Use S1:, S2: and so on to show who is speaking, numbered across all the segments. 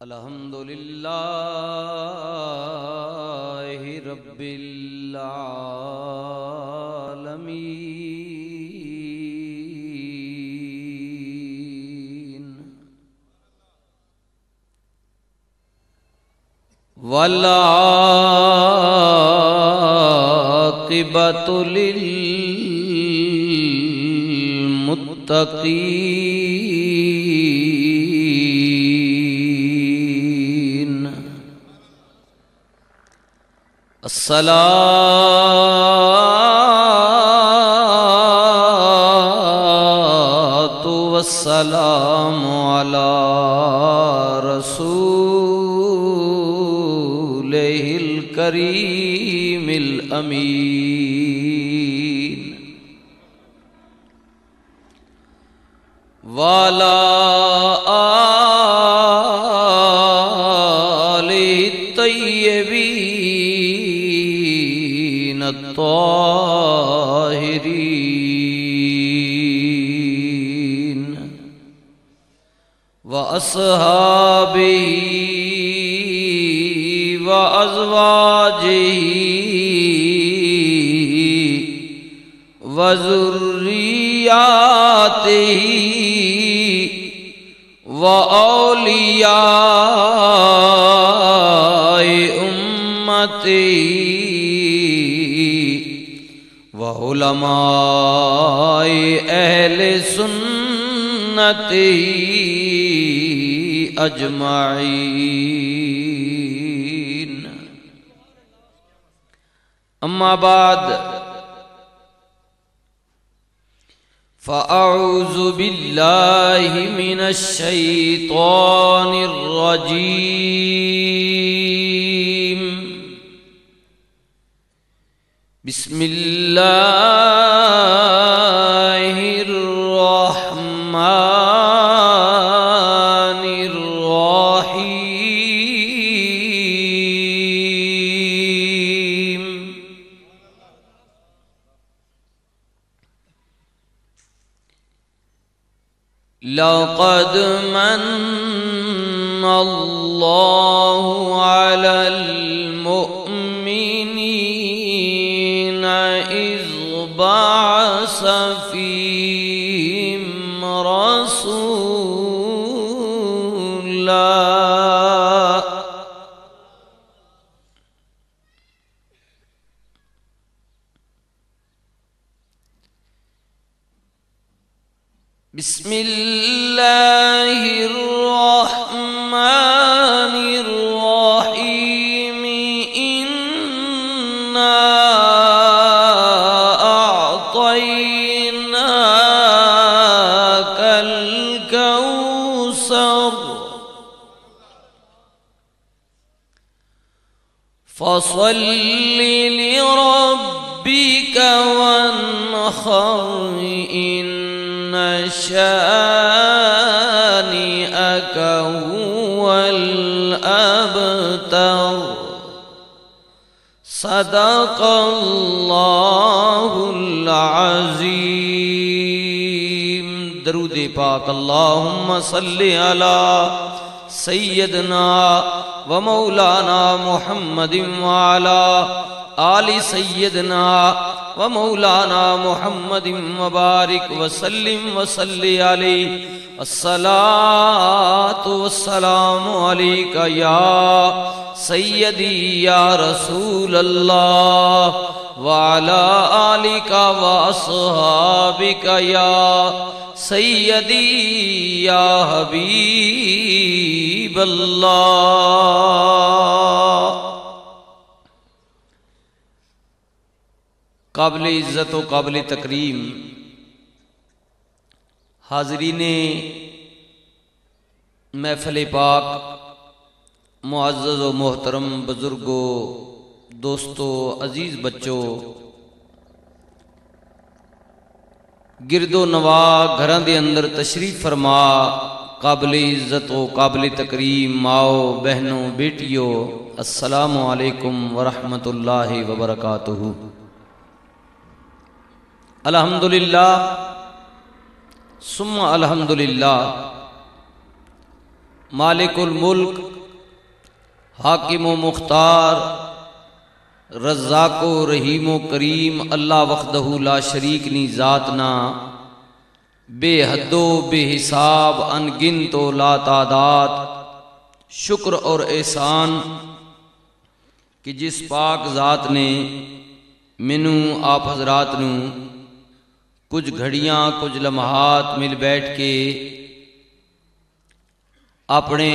S1: الحمدللہ رب العالمین والعاقبۃ للمتقین الصلاۃ والسلام علی رسولہ الکریم الامین وعلی آلہ الطیبین الطاہرین واصحابہ وازواجہ وذریاتہ وأولیاء أمته وعلماء أهل سنته أجمعين أما بعد فأعوذ بالله من الشيطان الرجيم بسم الله الرحمن الرحيم لقد من الله على المؤمنين إذ بعث فيهم رسولا بسم الله الرحمن الرحيم إنا أعطيناك الكوثر فصل لربك وانحر إن شانئك هو الأبتر صدق اللہ العظیم۔ درود پاک اللہم صلی علی سیدنا و مولانا محمد وعلا آل سیدنا و مولانا محمد مبارک وسلم وصلی علیہ الصلاۃ والسلام علیک یا سیدی یا رسول اللہ وعلا آلک واصحابک یا سیدی یا حبیب اللہ۔ قابل عزت و قابل تکریم حاضرین محفل پاک، معزز و محترم بزرگوں، دوستوں، عزیز بچوں، گرد و نواح گھراں دے اندر تشریف فرما قابل عزت و قابل تکریم ماؤ، بہنوں، بیٹیوں، السلام علیکم ورحمۃ اللہ وبرکاتہ۔ الحمدللہ ثم الحمدللہ، مالک الملک حاکم و مختار رزاق و رحیم و کریم اللہ وحدہ لا شریک نی ذات نا بے حد و بے حساب ان گنت و لا تعداد شکر اور احسان کہ جس پاک ذات نے مینو آپ حضرات نو کچھ گھڑیاں کچھ لمحات مل بیٹھ کے اپنے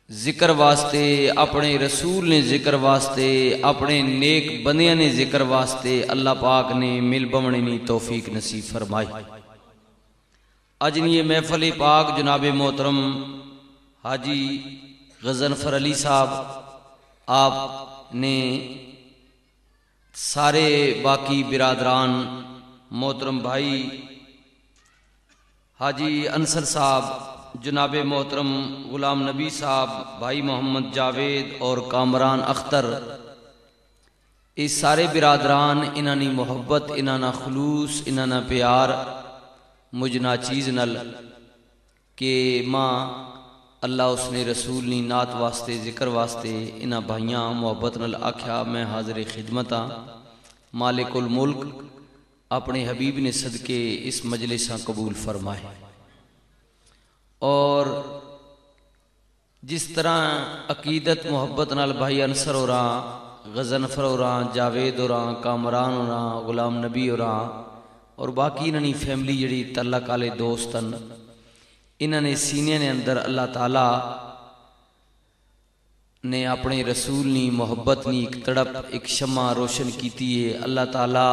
S1: ذکر واسطے، اپنے رسول نے ذکر واسطے، اپنے نیک بندیاں نے ذکر واسطے اللہ پاک نے مل بمنے نی توفیق نصیب فرمائی۔ اجنی محفل پاک جناب محترم حاجی غضنفر علی صاحب آپ نے سارے باقی برادران، محترم بھائی حاجی انصر صاحب، جناب محترم غلام نبی صاحب، بھائی محمد جاوید اور کامران اختر، اس سارے برادران انہاں نی محبت، انہاں نا خلوص، انہاں نا پیار مجھ نا چیز نل کہ ماں اللہ اس نے رسول نی نات واسطے ذکر واسطے انہاں بھائیاں محبت نل آکھیا میں حاضر خدمتاں۔ مالک الملک اپنے حبیب نے صدقے اس مجلساں قبول فرمائے، اور جس طرح عقیدت محبت نال بھائی انصر ہو رہا، غضنفر ہو رہا، جاوید ہو رہا، کامران ہو رہا، غلام نبی ہو رہا، اور باقی انہوں نے فیملی جڑی تعلق والے دوستن، انہوں نے سینے نے اندر اللہ تعالی نے اپنے رسول نی محبت نی ایک تڑپ، ایک شمع روشن کیتی ہے۔ اللہ تعالی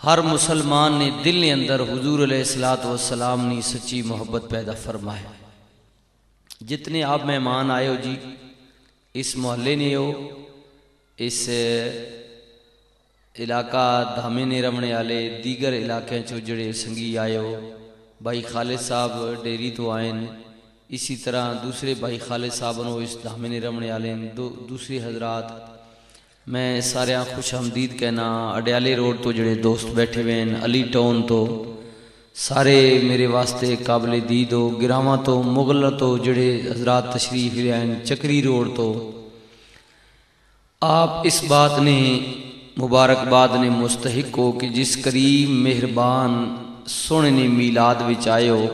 S1: ہر مسلمان نے دل نے اندر حضور علیہ السلام نے سچی محبت پیدا فرمائے۔ جتنے آپ مہمان آئے ہو جی، اس محلے نے ہو، اس علاقہ دھامے نے رمنے والے دیگر علاقے چو جڑے سنگی آئے ہو، بھائی خالد صاحب ڈیری تو آئیں، اسی طرح دوسرے بھائی خالد صاحب نو اس دھامے نے رمنے والے دوسری حضرات، میں سارے خوش آمدید کہنا۔ اڈیالے روڈ تو جڑے دوست بیٹھے ہوئے ہیں، علی ٹاؤن تو سارے میرے واسطے قابل دید ہو، گراواں تو مغل تو جڑے حضرات تشریف لے آئیں، چکری روڈ تو آپ اس بات نے مبارکباد نے مستحق ہو کہ جس کریم مہربان سونے نے میلاد وچ آئے ہو،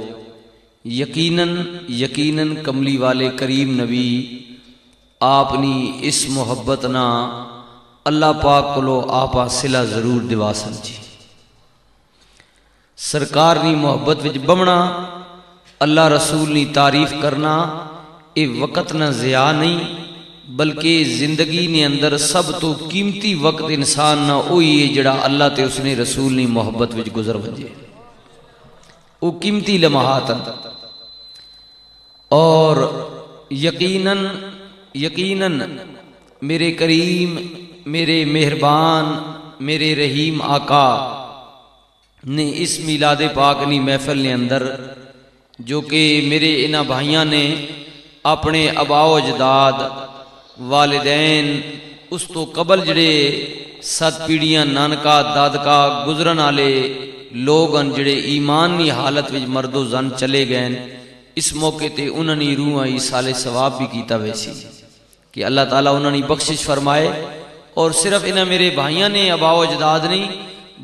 S1: یقیناً کملی والے کریم نبی آپ نی اس محبت نہ اللہ پاک کو آپا صلہ ضرور دیوا سمجھی۔ سرکار نی محبت وچ بمنا، اللہ رسول نی تعریف کرنا، اے وقت نہ ضیاء نہیں بلکہ زندگی نے اندر سب تو قیمتی وقت انسان نہ ہوئی ہے جڑا اللہ تے اس نے رسول نی محبت وچ گزر وجے، وہ قیمتی لمحات اور یقیناً میرے کریم، میرے مہربان، میرے رحیم آقا نے اس میلاد پاک نی محفل نے اندر جو کہ میرے انہاں بھائیاں نے اپنے آباء و اجداد، والدین، اس تو قبل جڑے 7 پیڑیاں نانکا دادکا گزرن والے لوگ جڑے ایمان نی حالت وچ مرد و زن چلے گئے، اس موقع تے انہاں نی روح ایصال ثواب بھی کیتا ویسی کہ اللہ تعالیٰ انہاں نی بخشش فرمائے۔ اور صرف انہاں میرے بھائیاں نے آباء و اجداد نہیں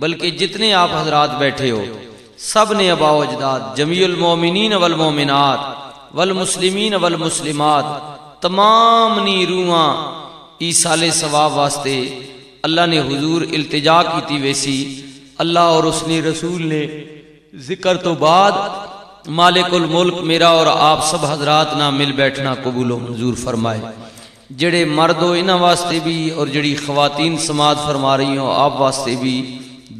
S1: بلکہ جتنے آپ حضرات بیٹھے ہو سب نے آباء و اجداد، جمیع المومنین والمومنات والمسلمین والمسلمات، تمام نی روحاں ایصال ثواب واسطے اللہ نے حضور التجا کیتی ویسی۔ اللہ اور اس نے رسول نے ذکر تو بعد مالک الملک میرا اور آپ سب حضرات نہ مل بیٹھنا قبول و منظور فرمائے۔ جڑے مرد ہو انہاں واسطے بھی اور جڑی خواتین سماعت فرما رہی ہوں آپ واسطے بھی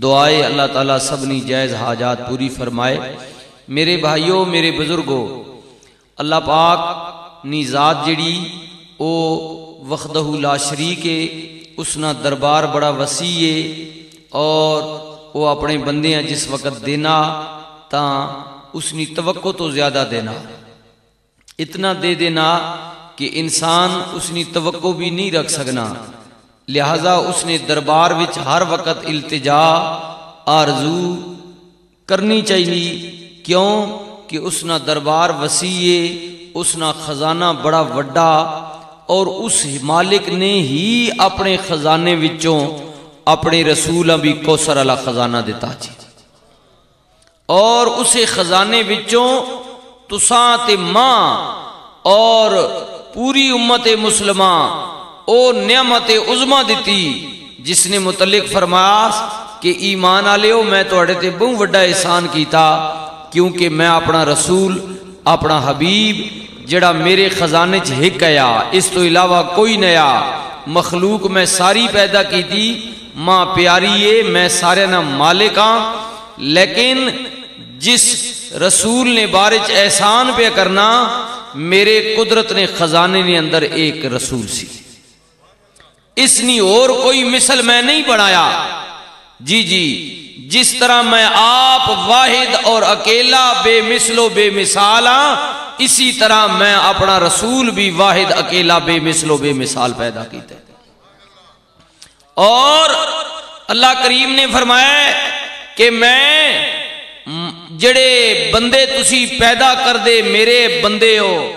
S1: دعائے اللہ تعالیٰ سب نی جائز حاجات پوری فرمائے۔ میرے بھائیوں، میرے بزرگوں، اللہ پاک نی ذات جڑی او وحدہ لا شریک ہے، اس نا دربار بڑا وسیع ہے، اور وہ اپنے بندیاں جس وقت دینا تاں اس نی توقع تو زیادہ دینا، اتنا دے دینا کہ انسان اس نی توقع بھی نہیں رکھ سکنا، لہذا اس نے دربار وچ ہر وقت التجا آرزو کرنی چاہیے۔ کیوں کہ اس نا دربار وسیع، اس نا خزانہ بڑا وڈا، اور اس مالک نے ہی اپنے خزانے وچوں اپنے رسول بھی کوثر والا خزانہ دیتا جی، اور اسے خزانے وچوں تساں تے ماں اور پوری امت مسلمہ او نعمت عظما دیتی، جس نے متعلق فرمایا کہ ایمان والےو میں تواڈے تے بہت وڈا احسان کیتا، کیونکہ میں اپنا رسول اپنا حبیب جڑا میرے خزانے چ ہک آیا، اس تو علاوہ کوئی نیا مخلوق میں ساری پیدا کی تھی، ماں پیاری ہے، میں سارے نہ مالک ہاں، لیکن جس رسول نے بارے چ احسان پہ کرنا، میرے قدرت نے خزانے نے اندر ایک رسول سی، اس نے اور کوئی مثل میں نہیں بنایا جی جی، جس طرح میں آپ واحد اور اکیلا بے مثل و بے مثال ہاں، اسی طرح میں اپنا رسول بھی واحد اکیلا بے مثل و بے مثال پیدا کیتا ہے۔ اور اللہ کریم نے فرمایا کہ میں جڑے بندے تسی پیدا کر دے میرے بندے ہو،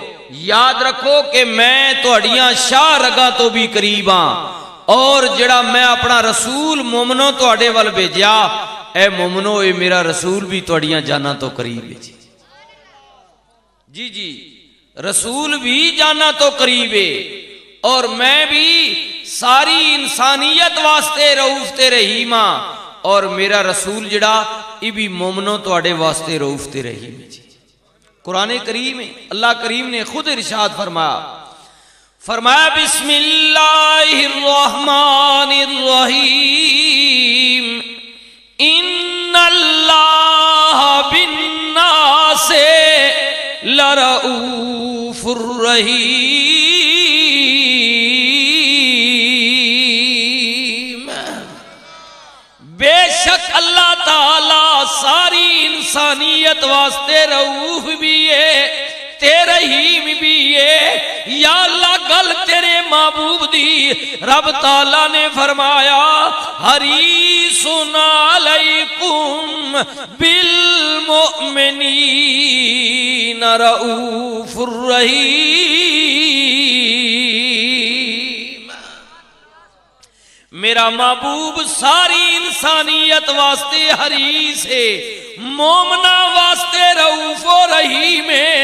S1: یاد رکھو کہ میں تہاڈیاں شاہ رگاں تو بھی قریب ہاں، اور جڑا میں اپنا رسول مومنو تہاڈے ول بھیجیا، اے مومنو اے میرا رسول بھی تہاڈیاں جاناں تو قریب ہے جی جی، رسول بھی جانا تو قریب ہے، اور میں بھی ساری انسانیت واسطے رؤوف تے رحیم ہاں، اور میرا رسول جڑا یہ بھی مومنوں تواڈے واسطے رؤوف تے رحیم ہے جی۔ قرآن کریم ہے، اللہ کریم نے خود ارشاد فرمایا بسم اللہ الرحمن الرحیم ان اللہ بالناس لرؤوف الرحیم، بے شک اللہ تعالی ساری انسانیت واسطے رؤوف بھی ہے تے رحیم بھی ہے۔ یا اللہ گل تیرے محبوب دی، رب تعالی نے فرمایا حریص علیکم بالمؤمنین رؤوف الرحیم، میرا محبوب ساری انسانیت واسطے حریص ہے، مومنہ واسطے رؤوف و رحیم ہے۔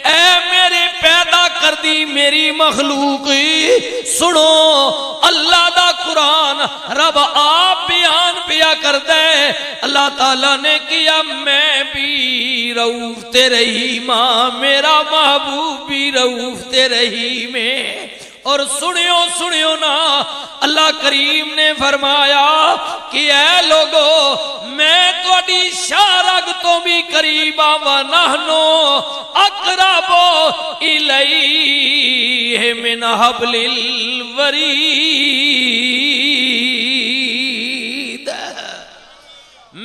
S1: اے میرے پیدا کر دی میری مخلوق سنو، اللہ دا قرآن رب آپ بیان پیا کر دے، اللہ تعالیٰ نے کیا میں بھی رؤوف تے رحیم ہاں، میرا محبوب بھی رؤوف تے رحیم ہے۔ اور سنیو نا، اللہ کریم نے فرمایا کہ اے لوگو میں تواڈی شاہ رگ تو بھی قریب آں، وَنَحْنُ أَقْرَبُ إِلَيْهِ مِنْ حَبْلِ الْوَرِيدِ،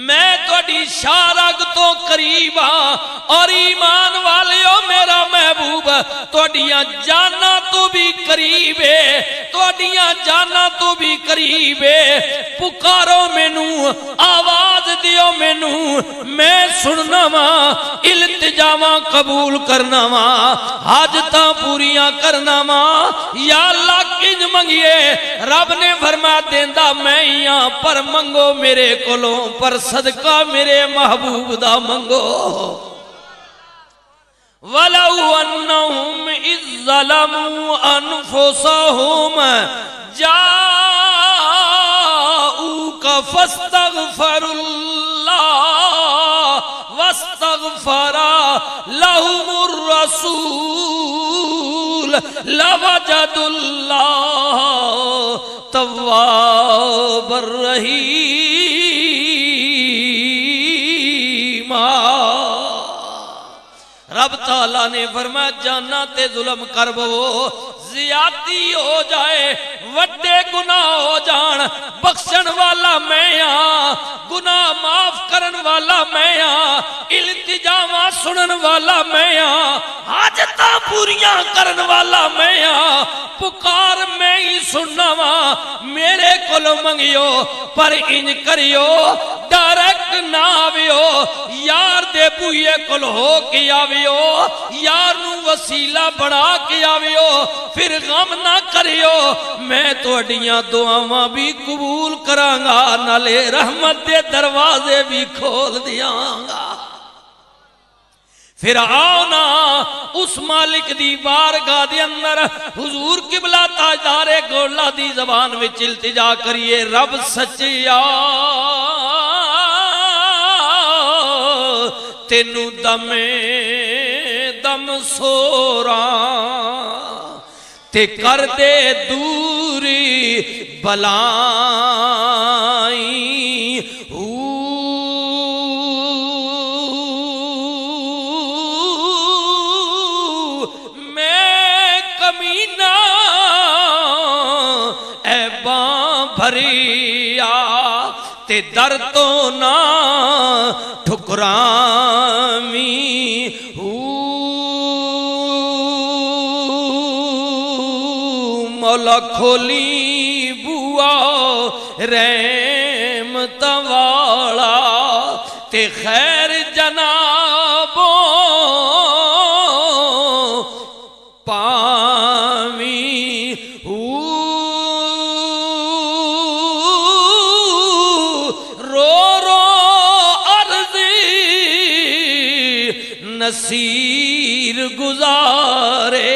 S1: میں تواڈی شاہ رگ تو قریب ہاں، اور ایمان والیو میرا محبوب تواڈیاں جانا تو بھی قریب ہے، تواڈیاں جانا تو بھی قریب ہے۔ پکارو مینوں، آواز دیو مینوں، میں سننا وا، التجاواں قبول کرنا وا، حاجتاں پوریاں کرنا وا۔ یا اللہ کنج منگیے، رب نے فرمایا دیندا میں ہی ہاں، پر منگو میرے کولوں، پر صدقہ میرے محبوب دا منگو۔ وَلَوْ أَنَّهُمْ إِذْ ظَلَمُوا أَنفُسَهُمْ جَاءُوكَ فَاسْتَغْفَرُوا اللَّهَ وَاسْتَغْفَرَ لَهُمُ الرَّسُولُ لَوَجَدُوا اللَّهَ تَوَّابًا رَحِيمًا۔ رب تعالیٰ نے فرمایا جانا تے ظلم کر بو، زیادتی ہو جائے، وڈے گناہ ہو جان، بخشن والا میں ہاں، گناہ معاف کرن والا میں ہاں، التجاواں سنن والا میں ہاں، حاجتاں پوریاں کرن والا میں ہاں، پکار میں ہی سننا وا، میرے کولوں منگیو، پر انج کریو ڈائریکٹ نہ آویو یار دے بوئے کل ہو کے آویو یار نو وسیلہ بڑھا کے آویو پھر غم نہ کریو میں توڑیاں دعاواں بھی قبول کرانگا نالے رحمت دے دروازے بھی کھول دیاں گا پھر آؤ نا اس مالک دی بارگاہ دے اندر حضور قبلہ تاجدار گولہ دی زبان وچ التجا کریے رب سچیا تینو دم سورا تے کر دے دوری بلائی میں کمینہ ایباں بھریا تے در تو نہ ٹھکرامی مولا کھولی بوا رحمت والا تے خیر جنابوں پامی نصیر گزارے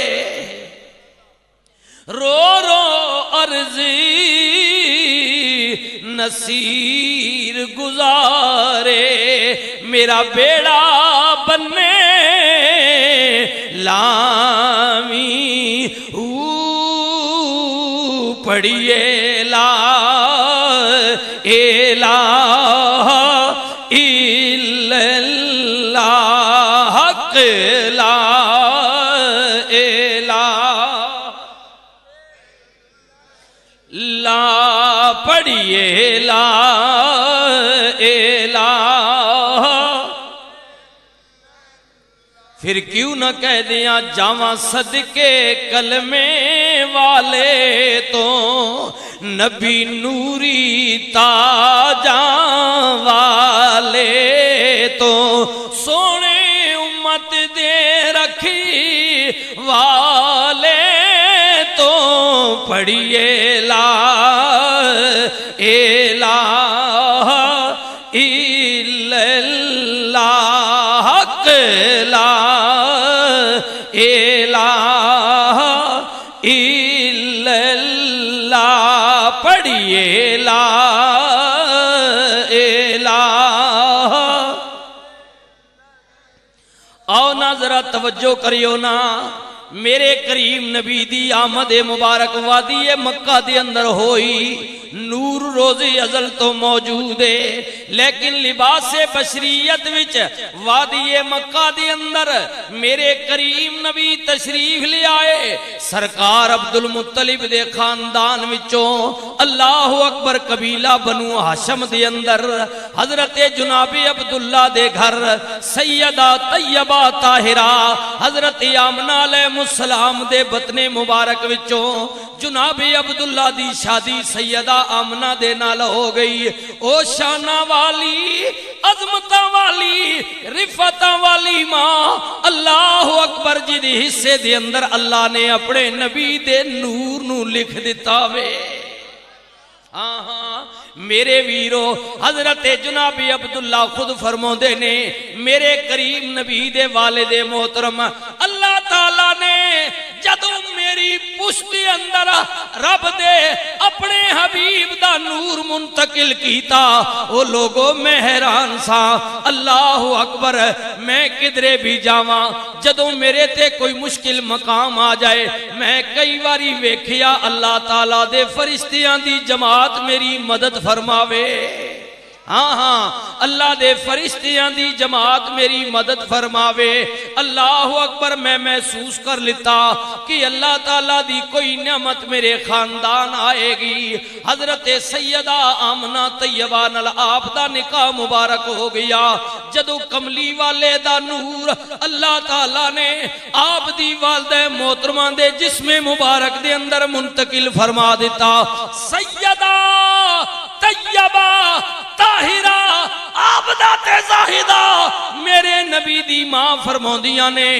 S1: رو عرضی نصیر گزارے میرا بیڑا بننے لامی پڑھیے لا الہ الا اللہ حق لا الہ لا پڑھیے لا الہ پھر کیوں نہ کہہ دیا جاواں صدقے کلمے والے تو نبی نوری تاجاں والے تو سونے امت دے رکھی والے تو پڑھیے لا الہ الا اللہ حق لا الہ الا اللہ پڑھیے لا الہ آؤ نا ذرا توجہ کریو نا میرے کریم نبی دی آمد مبارک وادی مکہ دے اندر ہوئی نور روز ازل تو موجود ہے لیکن لباس بشریت وچ وادی مکہ دے اندر میرے کریم نبی تشریف لے آئے سرکار عبد المطلب دے خاندان وچوں اللہ اکبر قبیلہ بنو ہاشم دے اندر حضرت جناب عبداللہ دے گھر سیدہ طیبہ طاہرہ حضرت آمنہ علیہ السلام دے بطن مبارک وچوں جناب عبداللہ دی شادی سیدہ آمنہ دے نال ہو گئی او شانہ والی عظمتہ والی رفعتہ والی ماں اللہ اکبر جی دی حصے دے اندر اللہ نے اپنے نبی دے نور نو لکھ دیتا وے میرے ویرو حضرت جناب عبداللہ خود فرمو دے نے میرے کریم نبی دے والد محترم اللہ تعالیٰ نے جدو میری پشتی اندر رب دے اپنے حبیب دا نور منتقل کیتا او لوگوں میں حیران سا اللہ اکبر میں کدرے بھی جاواں جدو میرے تے کوئی مشکل مقام آ جائے میں کئی واری ویکھیا اللہ تعالیٰ دے فرشتیاں دی جماعت میری مدد فرماوے ہاں اللہ دے فرشتیاں دی جماعت میری مدد فرماوے اللہ اکبر میں محسوس کر لیتا کہ اللہ تعالیٰ دی کوئی نعمت میرے خاندان آئے گی حضرت سیدہ آمنہ طیبہ نال آپ دا نکاح مبارک ہو گیا جدو کملی والے دا نور اللہ تعالیٰ نے آپ دی والدہ محترمہ دے جسم مبارک دے اندر منتقل فرما دیتا سیدہ طیبہ طاہرہ آبدہ تے زاہدہ میرے نبی دی ماں فرماندیاں نے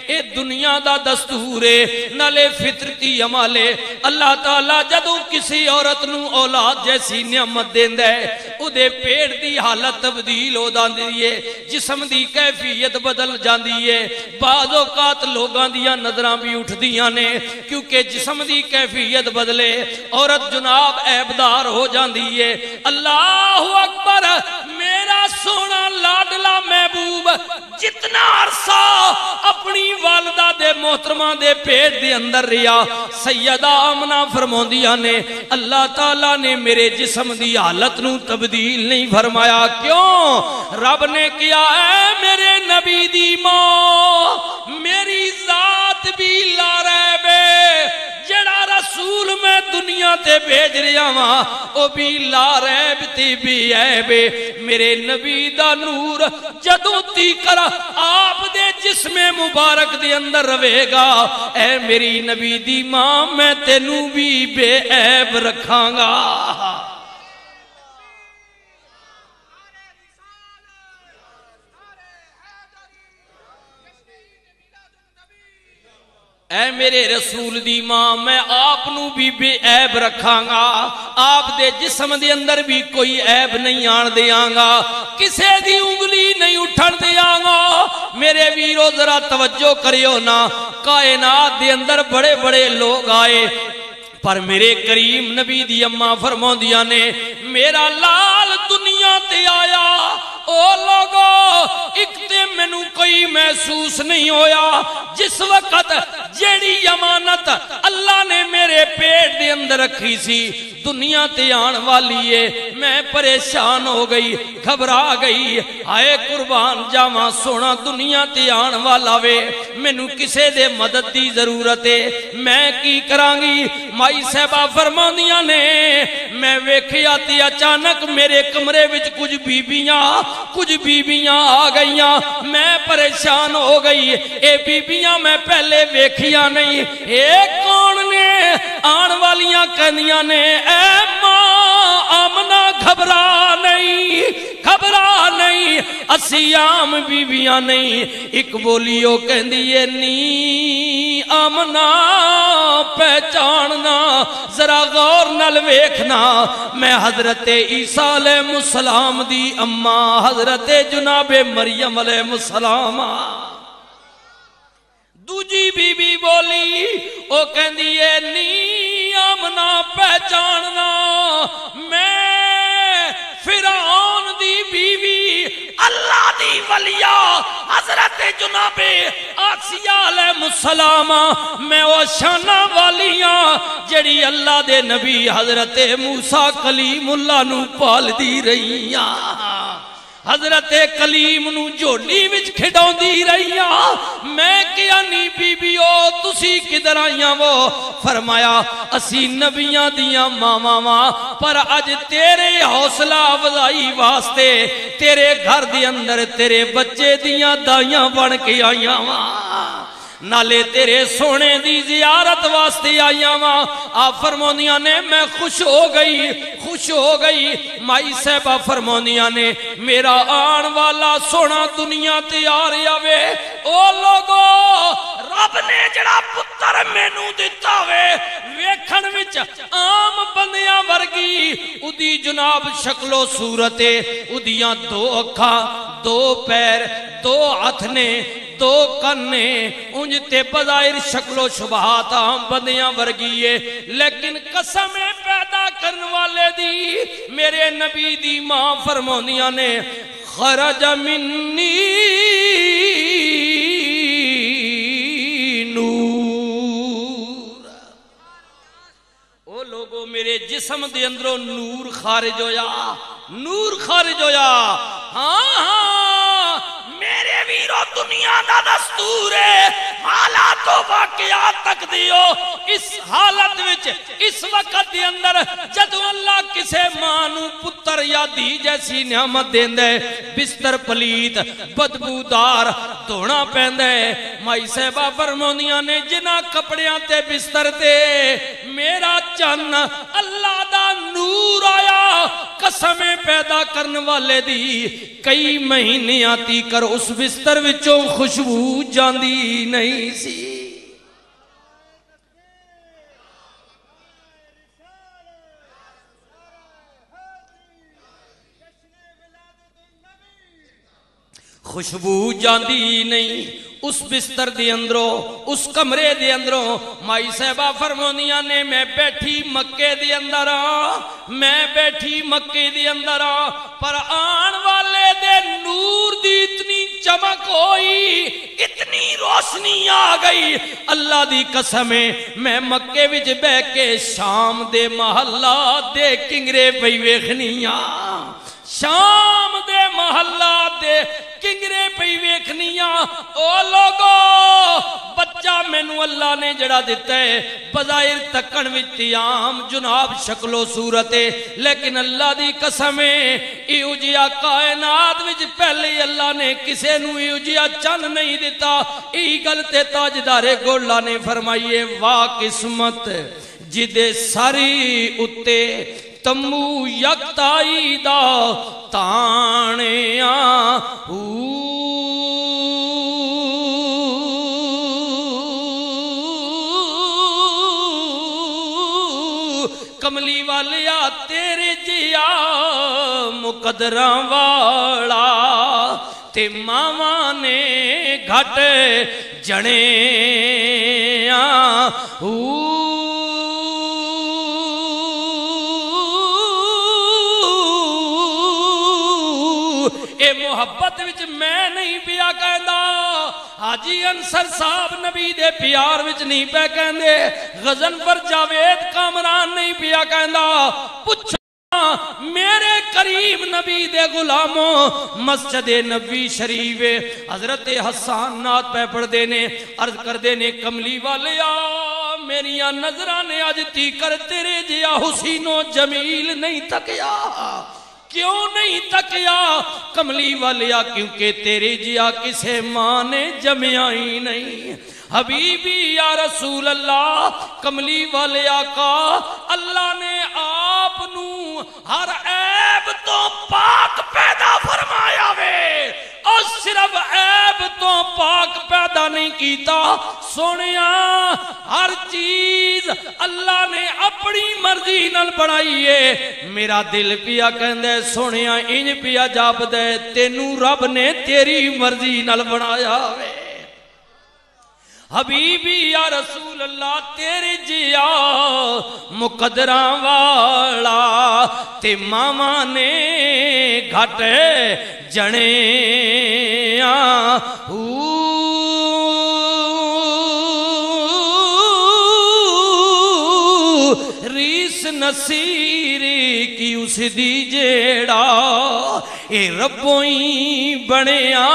S1: اے دنیا دا دستور ہے نالے فطرتی عمل ہے اللہ تعالیٰ جدوں کسی عورت نو اولاد جیسی نعمت دیندا ہے او دے پیٹ دی حالت تبدیل ہو جاندی ہے جسم دی کیفیت بدل جاندی ہے بعض اوقات لوگاں دیاں نظراں بھی اٹھدیاں نے کیونکہ جسم دی کیفیت بدلے عورت جناب عیبدار ہو جاندی ہے اللہ اکبر میرا سونا لاڈلا محبوب جتنا عرصہ اپنی والدہ دے محترمہ دے پیٹ دے اندر رہا سیدہ آمنہ فرماندیاں نے اللہ تعالیٰ نے میرے جسم دی حالت نو تبدیل نہیں فرمایا کیوں رب نے کیا اے میرے نبی دی ماں میری ذات بھی لا ریب جڑا رسول میں دنیا تے بھیج رہا ہاں او بھی لا ریب تے بھی عیب میرے نبی دا نور جدوں تیکر آپ دے جسم مبارک دے اندر رہے گا اے میری نبی دی ماں میں تینوں بھی بے عیب رکھاں گا اے میرے رسول دی ماں میں آپ نو بھی بے عیب رکھاں گا آپ دے جسم دے اندر بھی کوئی عیب نہیں آن دیاں گا کسے دی انگلی نہیں اٹھن دیاں گا میرے ویرو ذرا توجہ کریو نا کائنات دے اندر بڑے بڑے لوگ آئے پر میرے کریم نبی دی اماں فرماندیاں نے میرا لال دنیا تے آیا او لوگو ایک تے مینوں کوئی محسوس نہیں ہویا جس وقت جیڑی امانت اللہ نے میرے پیٹ دے اندر رکھی سی دنیا تے آن والی ہے میں پریشان ہو گئی گھبرا گئی آئے قربان جاواں سونا دنیا تے آن والا وے مینوں کسے دے مدد دی ضرورت ہے میں کی کرانگی مائی صاحبہ فرماندیاں نے میں ویکھیا تے اچانک میرے کمرے وچ کچھ بیبیاں آ گئیاں میں پریشان ہو گئی اے بیبیاں میں پہلے ویکھیا نہیں اے کون نے آن والیاں کہندیاں نے اے ماں آمنہ گھبرا نہیں اسی عام بیبیاں نہیں ایک بولیو کہندی ہے نی آمنہ پہچاننا ذرا غور نال ویکھنا میں حضرت عیسیٰ علیہ السلام دی اماں حضرت جناب مریم علیہ السلام دوجی بی بی بولی او کہندی ہے نی آمنہ پہچاننا میں فرعون دی بیوی اللہ دی ولیہ حضرت جناب آسیہ علیہ السلام میں وہ شانہ والیاں جڑی اللہ دے نبی حضرت موسیٰ کلیم اللہ نو پال دی رہیاں حضرت کلیم نو جوڑی وچ کھڑاؤں دی رہیاں میں کیا نی بی بیو تسی کدھر آئیاں وہ فرمایا اسی نبیاں دیاں ماما پر آج تیرے حوصلہ افزائی واسطے تیرے گھر دی اندر تیرے بچے دیاں دائیاں بن کے آئیاں نالے تیرے سونے دی زیارت واسطے آئیاں ماں آپ فرمونیاں نے میں خوش ہو گئی مائی صاحبہ فرمونیاں نے میرا آن والا سونا دنیا تیار آوے او لوگو رب نے جڑا پتر مینوں دتا وے ویکھن وچ عام بندیاں ورگی اودی جناب شکل و صورت اودیاں دو اکھاں دو پیر دو ہتھ نے دو کنے انجتے بظاہر شکل و شبہات عام بندیاں ورگیے لیکن قسم پیدا کرن والے دی میرے نبی دی ماں فرمونیاں نے خرج منی نور او لوگو میرے جسم دے اندروں نور خارج ہویا ہاں میرے ویرو دنیا دا دستور ہے حالات و واقعات تک دیو اس حالت وچ اس وقت دی اندر جدو اللہ کسے مانو پتر یا دی جیسی نعمت دیندے بستر پلیت بدبودار دھونا پیندے مائی صاحبہ فرمونیاں نے جنہ کپڑیاں تے بستر تے میرا چن اللہ دا نور آیا قسم پیدا کرنے والے دی کئی مہینے آتی کر اس بستر وچوں خوشبو جاندی نہیں سی۔ خوشبو جاندی نہیں اس بستر دے اندروں، اس کمرے دے اندروں۔ مائی صاحبہ فرمونیاں نے میں بیٹھی مکے دے اندر میں بیٹھی مکے دے اندر پر آن والے دے نور دی اتنی چمک ہوئی، اتنی روشنی آ گئی، اللہ دی قسم میں مکے وچ بہ کے شام دے محلات دے کنگرے پئی ویکھنیاں، شام دے محلات دے کنگرے پئی ویکھنیاں۔ او لوگو بچہ مینوں اللہ نے جڑا دیتا ہے بظاہر تکن وچ عام جناب شکل و صورت ہے، لیکن اللہ دی قسم ایہو جیا کائنات وچ پہلے اللہ نے کسے نوں ایہو جیا چن نہیں دیتا۔ ای گل تے تاجدار گولڑا نے فرمائیے واہ قسمت جدے ساری اتے تمو یکتائی دا تانیاں کملی والیا تیرے جیا مقدراں والا تے ماما نے گھٹ جنے اے محبت وچ میں نہیں پیا کہندا، حاجی انصر صاحب نبی دے پیار وچ نہیں پیا کہندے، غضنفر جاوید کامران نہیں پیا کہندا۔ پوچھا میرے کریم نبی دے غلاموں مسجد نبی شریف حضرت حسان نات پہ پڑھ دینے عرض کر دینے کملی والیا میریاں نظرانے آج تی کر تیرے جیا حسین و جمیل نہیں تکیا۔ کیوں نہیں تکیا کملی والیا؟ کیونکہ تیرے جیا کسے ماں نے جمیا ہی نہیں۔ حبیبی یا رسول اللہ کملی والے آقا اللہ نے آپ نو ہر عیب تو پاک پیدا فرمایا وے، اور صرف عیب تو پاک پیدا نہیں کیتا سونیا، ہر چیز اللہ نے اپنی مرضی نال بنائی ہے۔ میرا دل پیا کہندے سونیا انج پیا جاب دے تینوں رب نے تیری مرضی نال بنایا وے۔ حبیبی یا رسول اللہ تیرے جیا مقدراں والا تے ماما نے گھٹ جنے ریس نصیری کی اس دی جیڑا اے ربوئی بنیا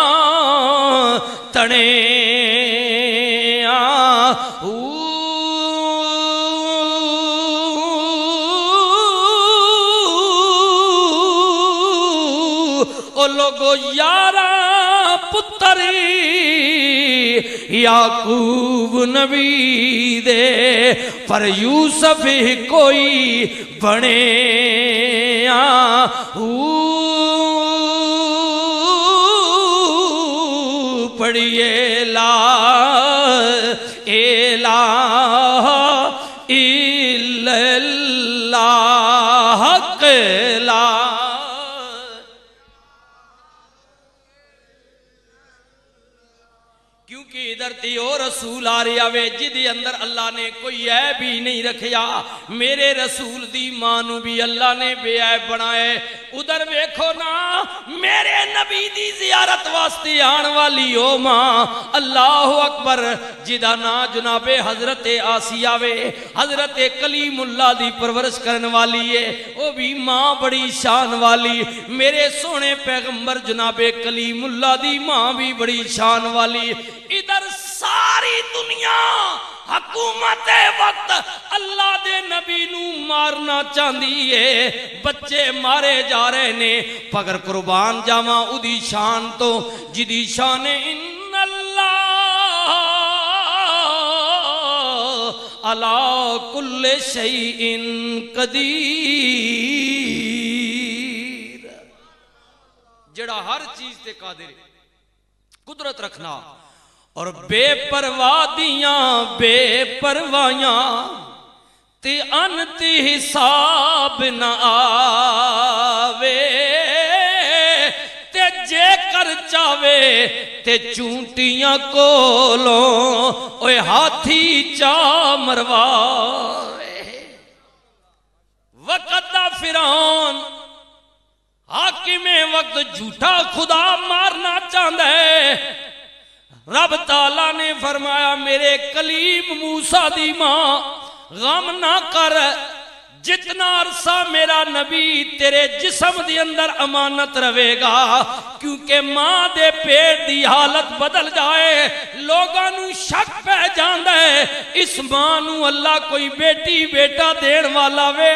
S1: تنے او لوگو یارا پتری یعقوب نبی دے پر یوسف کوئی بنے پڑھئے لا الہ الا اللہ حق لا کیونکہ ادھر تی او رسول آ رہا وے جدی اندر اللہ نے کوئی عیب ہی نہیں رکھیا، میرے رسول دی مانو بھی اللہ نے بے عیب بنائے۔ ادھر ویکھو نا میرے نبی دی زیارت واسطے آن والی او ماں اللہ اکبر جدا نا جناب حضرت آسیہ وے، حضرت کلیم اللہ دی پرورش کرن والی ہے، او بھی ماں بڑی شان والی، میرے سونے پیغمبر جناب کلیم اللہ دی ماں بھی بڑی شان والی۔ ادھر ساری دنیا حکومت وقت اللہ دے نبی نو مارنا چاندی ہے، بچے مارے جا رہے نے، پگر قربان جاواں اودی شان تو جدی شان ان اللہ علی کل شیء قدیر۔ جڑا ہر چیز تے قادر ہے قدرت رکھنا اور بے پرواہ دیاں بے پروایاں تے انتی حساب نہ آوے تے جے کر چاوے تے چونٹیاں کولوں اوے ہاتھی چا مرواوے وقت دا فرعون حاکم وقت جھوٹا خدا مارنا چاہتا ہے رب تعالیٰ نے فرمایا میرے کلیم موسیٰ دی ماں غم نہ کر جتنا عرصہ میرا نبی تیرے جسم دی اندر امانت رہے گا کیونکہ ماں دے پیٹ دی حالت بدل جائے لوگاں نو شک پہ جاندہ ہے اس ماں نو اللہ کوئی بیٹی بیٹا دین والا وے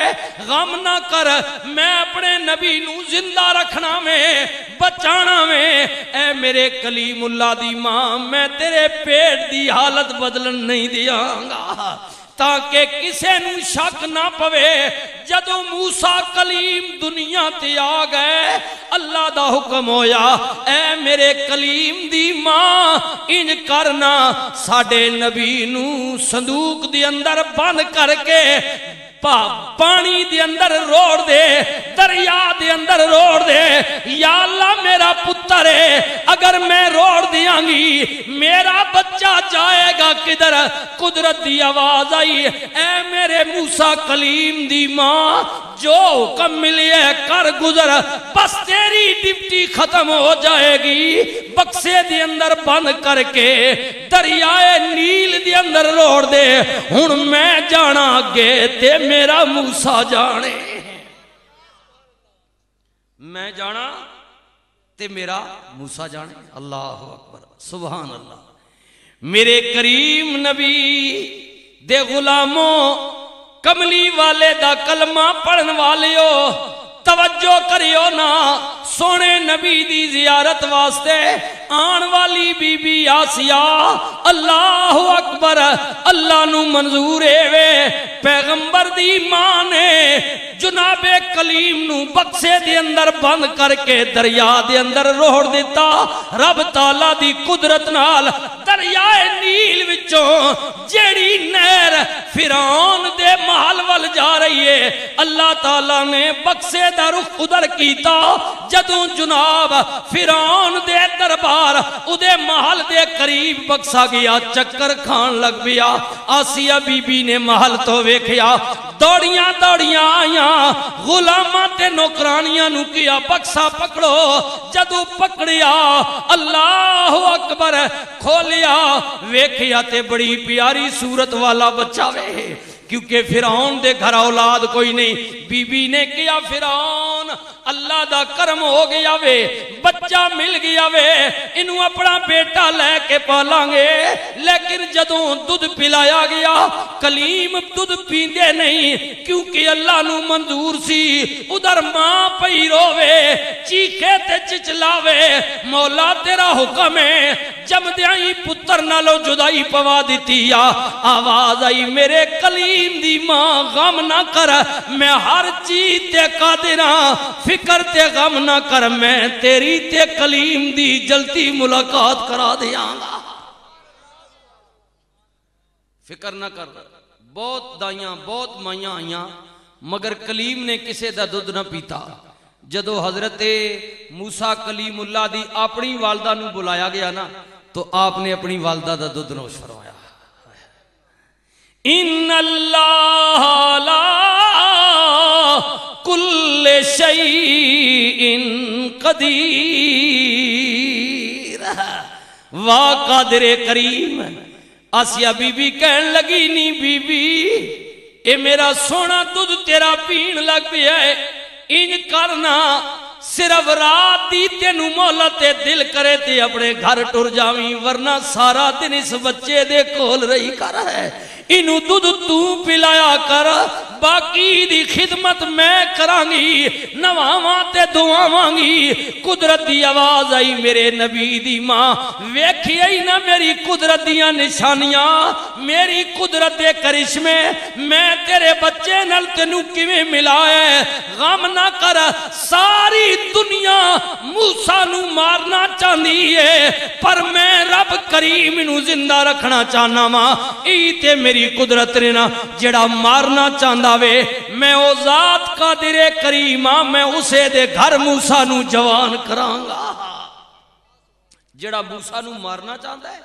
S1: غم نہ کر میں اپنے نبی نو زندہ رکھنا میں بچانا میں اے میرے کلیم اللہ دی ماں میں تیرے پیٹ دی حالت بدلن نہیں دیاں گا تاکہ کسے نو شک نہ پوے جدو موسیٰ کلیم دنیا تے آ گئے اللہ دا حکم ہویا اے میرے کلیم دی ماں ان کرنا ساڑے نبی نو صندوق دی اندر بند کر کے پانی دی اندر روڑ دے دریا دی اندر روڑ دے یا اللہ میرا پتر ہے اگر میں روڑ دیاں گی میرا بچہ جائے گا کدھر قدرت دی آواز آئی اے میرے موسیٰ کلیم دی ماں جو حکم ملی ہے کر گزر بس تیری ڈپٹی ختم ہو جائے گی بکسے دی اندر بند کر کے دریائے نیل دی اندر روڑ دے ہن میں جانا گے تے میرا موسیٰ جانے میں جانا تے میرا موسیٰ جانے اللہ اکبر سبحان اللہ میرے کریم نبی دے غلاموں کملی والے دا کلمہ پڑھن والیو توجہ کریو نا سونے نبی دی زیارت واسطے آن والی بی بی آسیہ اللہ اکبر اللہ نو منظور وے پیغمبر دی ماں نے جناب کلیم نو بکسے دے اندر بند کر کے دریا دے اندر روڑ دیتا رب تعالیٰ دی قدرت نال دریائے نیل وچوں جیڑی نہر فرعون دے محل ول جا رہی ہے اللہ تعالیٰ نے بکسے دا رخ ادھر کیتا جدوں جناب فرعون دے دربار ادھے محل دے قریب بکسا گیا چکر کھان لگ بیا آسیہ بی بی نے محل تو ویکھیا دوڑیاں دوڑیاں آیاں غلاماں تے نوکرانیاں نو کیا بکسا پکڑو جدو پکڑیا اللہ اکبر کھولیا ویکھیا تے بڑی پیاری صورت والا بچہ وے کیونکہ فرعون دے گھر اولاد کوئی نہیں بی بی نے کیا فرعون اللہ دا کرم ہو گیا وے بچہ مل گیا وے انہوں اپنا بیٹا لے کے پالیں گے لیکن جدوں دودھ پلایا گیا کلیم دودھ پیندے نہیں کیونکہ اللہ نو منظور سی ادھر ماں پئی روے چیخے تے چچلاوے مولا تیرا حکم ہے جمدیاں ہی پتر نالو جدائی پوا دیتی یا آواز آئی میرے کلیم دی ماں غم نہ کر میں ہر چیز تے قادراں فکر تے غم نہ کر میں تیری تے کلیم دی جلتی ملاقات کرا دیاں گا فکر نہ کر بہت دائیاں بہت مائیاں آئیاں مگر کلیم نے کسے دا دودھ نہ پیتا جدو حضرت موسیٰ کلیم اللہ دی اپنی والدہ نو بلایا گیا نا تو آپ نے اپنی والدہ دا دودھ نوش فرمایا ان اللہ لا کل شیء قدیر واہ قادر کریم آسیہ بی بی کہن لگی نہیں بی بی اے میرا سونا دودھ تیرا پین لگ پیا ہے ان کرنا صرف رات دی تینو مولت دل کرے تے اپنے گھر ٹر جاویں ورنہ سارا دن اس بچے دے کول رہی کر ہے انہوں دودھ تو پلایا کر باقی دی خدمت میں کرانگی نواواں تے دعاواں گی قدرت دی آواز آئی میرے نبی دی ماں ویکھی آئی نہ میری قدرت دیاں نشانیاں میری قدرت دے کرشمے میں تیرے بچے نل تینو کیویں ملا ہے غم نہ کر ساری دنیا موسیٰ نو مارنا چاہندی ہے پر میں رب کریم نو زندہ رکھنا چاہنا ماں ایتے میری قدرت رہنا جڑا مارنا چاہندا وے میں او ذات قادر کریم میں اسے دے گھر موسیٰ نو جوان کرانگا جڑا موسیٰ نو مارنا چاہندا ہے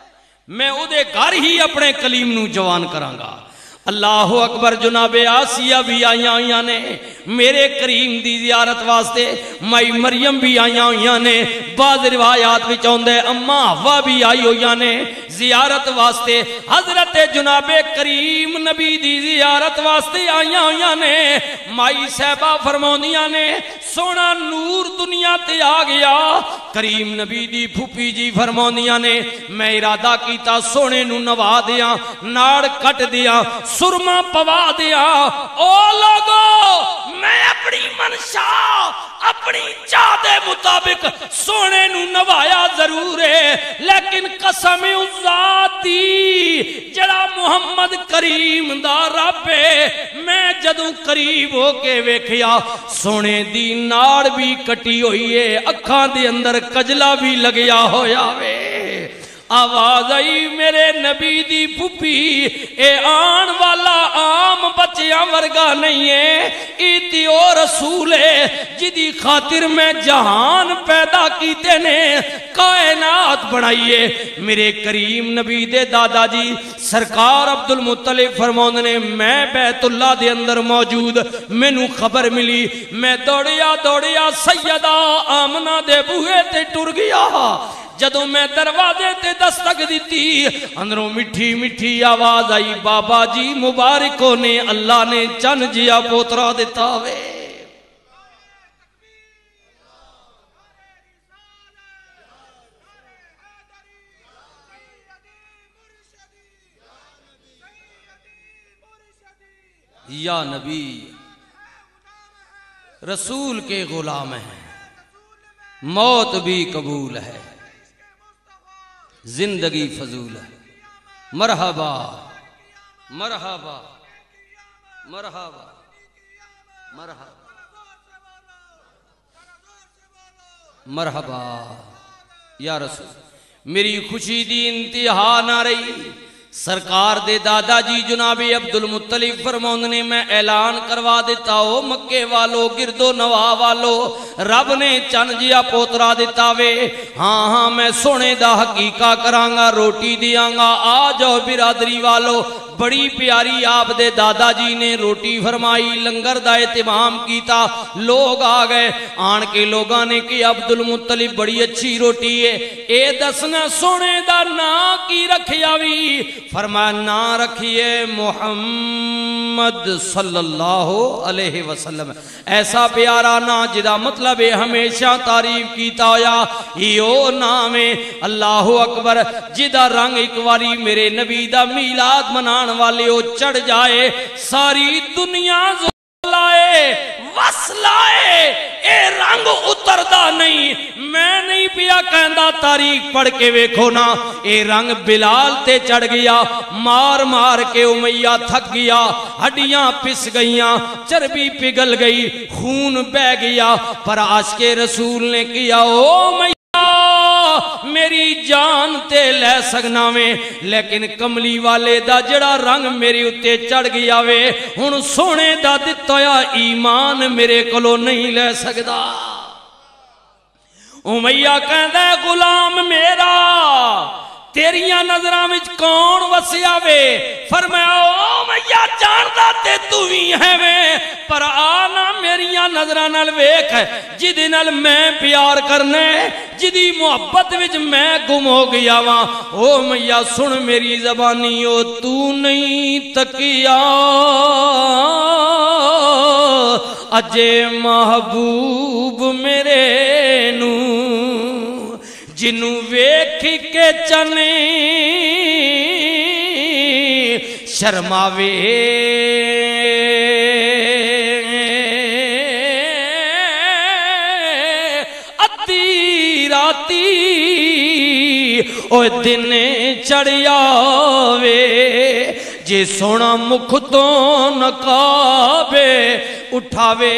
S1: میں او دے گھر ہی اپنے کلیم نو جوان کرانگا اللہ اکبر جناب آسیہ بھی آئیاں ہوئیاں نے میرے کریم دی زیارت واسطے مائی مریم بھی آئیاں ہوئیاں نے بعض روایات بھی چاہندے اماں حوا بھی آئی ہوئیاں نے زیارت واسطے حضرت جناب کریم نبی دی زیارت واسطے آئیاں ہوئیاں نے مائی صحبہ فرمونیاں نے سونا نور دنیا تے آ گیا کریم نبی دی پھوپی جی فرمونیاں نے میں ارادہ کیتا سونے نو نوا دیاں ناڑ کٹ دیاں سرما پوا دیا او لوگو میں اپنی منشا اپنی چاہ دے مطابق سونے نو نوایا ضرور ہے لیکن قسم ذاتی جڑا محمد کریم دا رب ہے میں جدوں قریب ہو کے ویکھیا سونے دی ناڑ بھی کٹی ہوئی ہے اکھاں دے اندر کجلا بھی لگیا ہویا وے آواز آئی میرے نبی دی پھوپی اے آن والا عام بچیاں ورگا نہیں ہے ایتی او رسول ہے جدی خاطر میں جہان پیدا کیتے نے کائنات بڑھائیے میرے کریم نبی دے دادا جی سرکار عبدالمطلب فرماؤں نے میں بیت اللہ دے اندر موجود میں نو خبر ملی میں دوڑیا سیدہ آمنہ دے بوہے تے ٹر گیا جدوں میں دروازے تے دستک دیتی اندروں مٹھی مٹھی آواز آئی بابا جی مبارکوں نے اللہ نے چن جیا پوترا دیتا وے یا نبی رسول کے غلام ہیں موت بھی قبول ہے زندگی فضول ہے مرحبا مرحبا مرحبا مرحبا مرحبا یا رسول میری خوشی دی انتہا نہ رہی سرکار دے دادا جی جناب عبدالمطلب فرماؤں نے میں اعلان کروا دیتا ہو مکے والو گرد و نواح والو رب نے چن جیا پوترا دیتا وے ہاں میں سونے دا حقیقہ کرانگا روٹی دیاں گا آ جاؤ برادری والو بڑی پیاری آپ دے دادا جی نے روٹی فرمائی لنگر دا اہتمام کیتا لوگ آ گئے آن کے لوگاں نے کہ عبدالمطلب بڑی اچھی روٹی ہے اے دسنا سونے دا نا کی رکھیا بھی فرمایا نا رکھیے محمد صلی اللہ علیہ وسلم ایسا پیارا نا جدا مطلب ہمیشہ تعریف کیتا ہویا یہ نام ہے اللہ اکبر جدا رنگ ایک واری میرے نبی دا میلاد منان والے ہو چڑھ جائے ساری دنیا لائے وس لائے اے رنگ اتردہ نہیں میں نہیں پیا کہندہ تاریخ پڑھ کے ویکھو نا اے رنگ بلال تے چڑھ گیا مار مار کے امیہ تھک گیا ہڈیاں پس گئیاں چربی پگل گئی خون بہ گیا پر عاشق رسول نے کیا او امیہ میری جان تے لے سکنا میں لیکن کملی والے دا جڑا رنگ میری اتے چڑھ گیا وے ہن سونے دا دتا یا ایمان میرے کلو نہیں لے سکدا امیہ کہندہ ہے غلام میرا تیریاں نظرہ وچ کون وسیا وے فرمایا او امیہ جاندہ تے تو ہی ہے وے پر آنا میریاں نظرہ نال ویکھ جدی نال میں پیار کرنے جدی محبت وچ میں گم ہو گیا وہاں او امیہ سن میری زبانی او تو نہیں تکیا اجے محبوب میرے نو جنوں ویکھ کے چنے شرماوے ادھی راتی او دن چڑھیا وے جے سونا مکھ تو نقابے اٹھاوے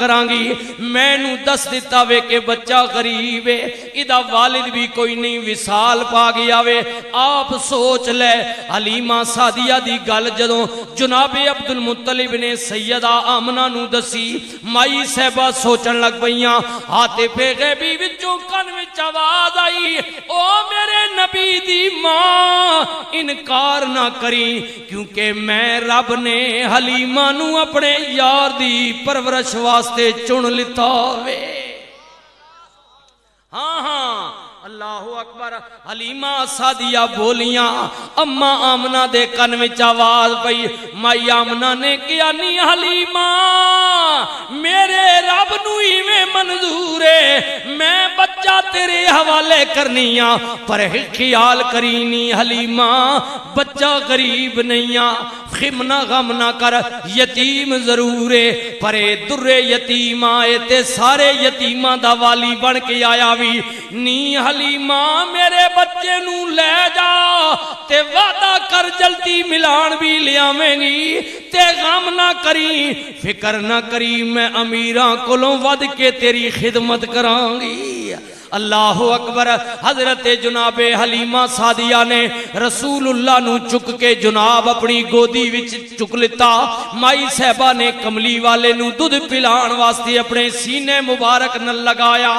S1: کرانگی، میں نو دس دیتا وے کہ بچہ غریب ہے، ادا والد بھی کوئی نہیں، وصال پا گیا وے۔ آپ سوچ لے حلیمہ سعدیہ دی گل جدوں جناب عبد المطلب نے سیدہ آمنہ نو دسی، مائی صاحبہ سوچن لگ پئیاں، عاطف غیبی وچوں کن وچ آواز آئی، او میرے نبی دی ماں انکار نہ کری، کیونکہ میں رب نے حلیمہ نو اپنے یار دی پرورش واسطے چن لیتا وے۔ ہاں ہاں اللہ اکبر، حلیمہ سعدیہ بولیاں، اماں آمنہ دے کن وچ آواز پئی، مائی آمنہ نے کیا نہیں حلیمہ میرے رب نو ہی میں منظور ہے، میں بچہ تیرے حوالے کرنیاں، پر خیال کرینی حلیمہ بچہ غریب نہیاں، خم نہ غم نہ کر، یتیم ضرور ہے، پر در یتیم آئے تے سارے یتیمہ دا والی بن کے آیا بھی نی حلیمہ میرے بچے نو لے جا تے وعدہ کر جلدی ملان بھی لیا میں گی، تے غم نہ کری فکر نہ کری، میں امیراں کولوں ود کے تیری خدمت کرانگی۔ اللہ اکبر، حضرت جناب حلیمہ سعدیہ نے رسول اللہ نو چک کے جناب اپنی گودی وچ چک لیتا، مائی صاحبہ نے کملی والے نو دودھ پلان واسطے اپنے سینے مبارک نہ لگایا،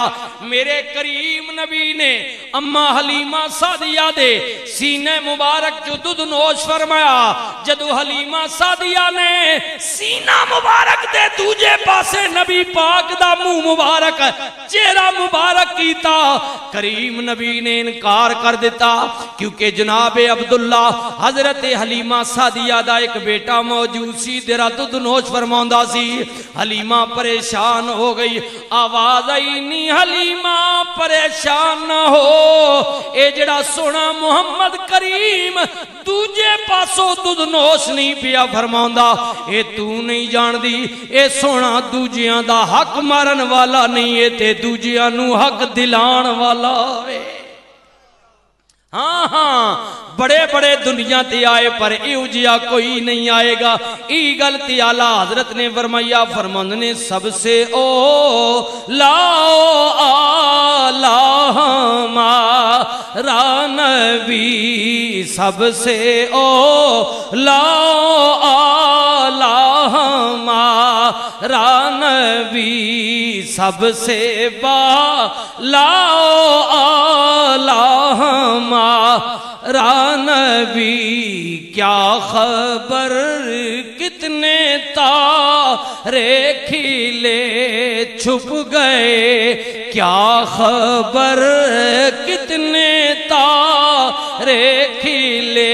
S1: میرے کریم نبی نے اماں حلیمہ سعدیہ دے سینے مبارک جو دودھ نوش فرمایا، جدو حلیمہ سعدیہ نے سینہ مبارک دے دوجے پاسے نبی پاک دا منہ مبارک چہرہ مبارک کی کریم نبی نے انکار کر دیتا، کیونکہ جناب عبداللہ حضرت حلیمہ سعدیہ دا ایک بیٹا موجود سی، دیرہ دودھ نوش فرماؤندہ سی۔ حلیمہ پریشان ہو گئی، آواز آئی نہیں حلیمہ پریشان نہ ہو، اے جڑا سونا محمد کریم دوجے پاسوں دودھ نوش نہیں پیا فرماؤندہ، اے تو نہیں جان دی اے سونا دوجیاں دا حق مارن والا نہیں ہے تے دوجیاں نو حق دلان والا وے۔ ہاں ہاں بڑے بڑے دنیا تے آئے پر ایو جیا کوئی نہیں آئے گا، ای گلتی آلہ حضرت نے فرمایا، فرماند نے سب سے اولا آلہ ہمارا نبی، سب سے اولا آلہ ہمارا نبی، سب سے بالا آلہ ہمارا نبی، کیا خبر کتنے تارے کھلے چھپ گئے، کیا خبر کتنے تارے کھلے